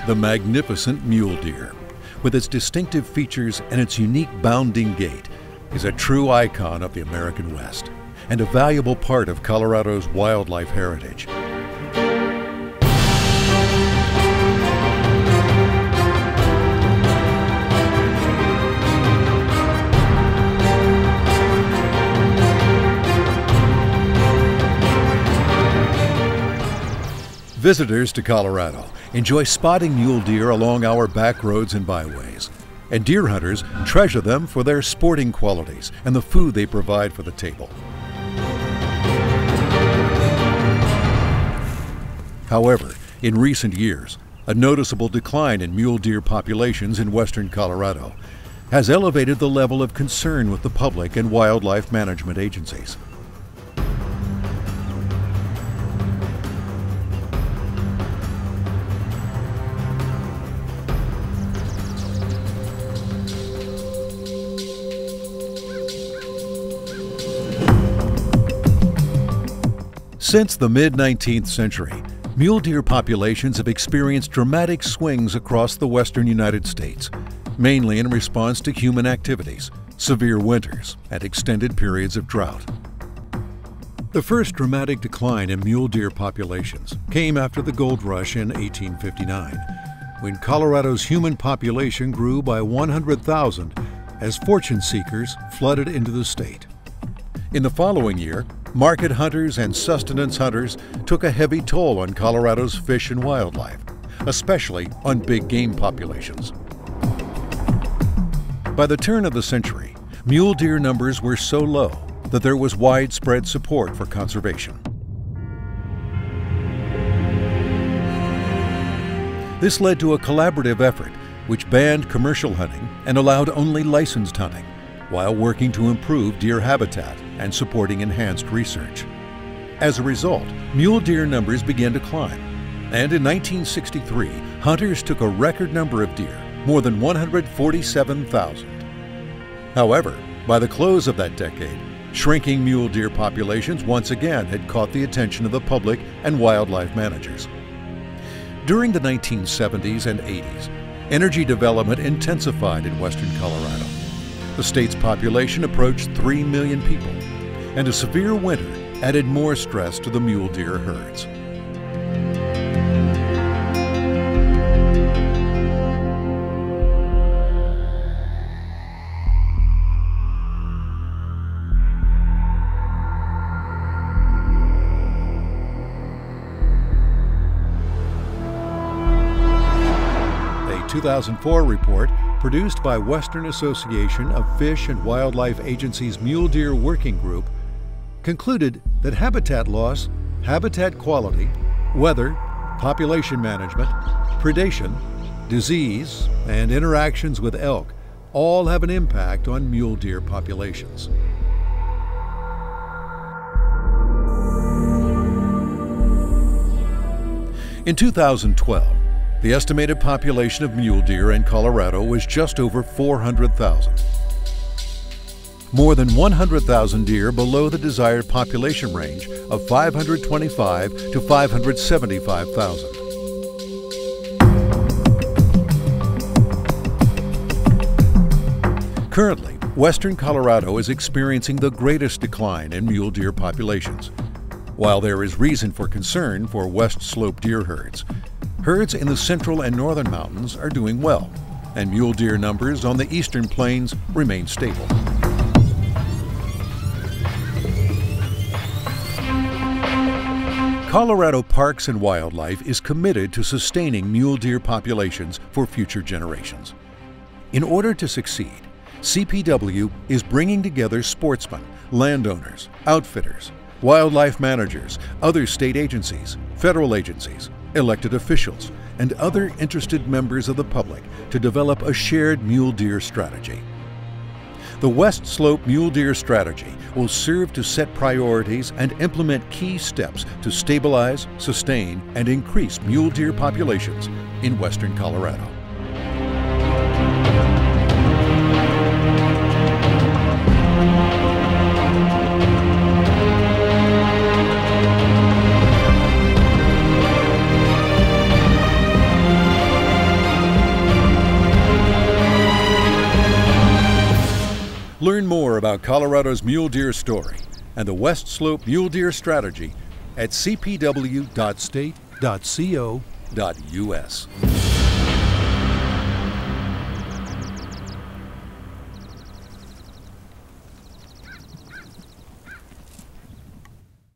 The magnificent mule deer, with its distinctive features and its unique bounding gait, is a true icon of the American West and a valuable part of Colorado's wildlife heritage. Visitors to Colorado enjoy spotting mule deer along our back roads and byways, and deer hunters treasure them for their sporting qualities and the food they provide for the table. However, in recent years, a noticeable decline in mule deer populations in western Colorado has elevated the level of concern with the public and wildlife management agencies. Since the mid-19th century, mule deer populations have experienced dramatic swings across the western United States, mainly in response to human activities, severe winters, and extended periods of drought. The first dramatic decline in mule deer populations came after the gold rush in 1859, when Colorado's human population grew by 100,000 as fortune seekers flooded into the state. In the following year, market hunters and sustenance hunters took a heavy toll on Colorado's fish and wildlife, especially on big game populations. By the turn of the century, mule deer numbers were so low that there was widespread support for conservation. This led to a collaborative effort which banned commercial hunting and allowed only licensed hunting, while working to improve deer habitat and supporting enhanced research. As a result, mule deer numbers began to climb, and in 1963, hunters took a record number of deer, more than 147,000. However, by the close of that decade, shrinking mule deer populations once again had caught the attention of the public and wildlife managers. During the 1970s and 80s, energy development intensified in western Colorado. The state's population approached 3 million people, and a severe winter added more stress to the mule deer herds. A 2004 report produced by Western Association of Fish and Wildlife Agency's Mule Deer Working Group concluded that habitat loss, habitat quality, weather, population management, predation, disease, and interactions with elk all have an impact on mule deer populations. In 2012, the estimated population of mule deer in Colorado was just over 400,000. More than 100,000 deer below the desired population range of 525 to 575,000. Currently, western Colorado is experiencing the greatest decline in mule deer populations. While there is reason for concern for west slope deer herds, herds in the central and northern mountains are doing well, and mule deer numbers on the eastern plains remain stable. Colorado Parks and Wildlife is committed to sustaining mule deer populations for future generations. In order to succeed, CPW is bringing together sportsmen, landowners, outfitters, wildlife managers, other state agencies, federal agencies, elected officials, and other interested members of the public to develop a shared mule deer strategy. The West Slope Mule Deer Strategy will serve to set priorities and implement key steps to stabilize, sustain, and increase mule deer populations in western Colorado. about Colorado's mule deer story and the West Slope Mule Deer Strategy at cpw.state.co.us.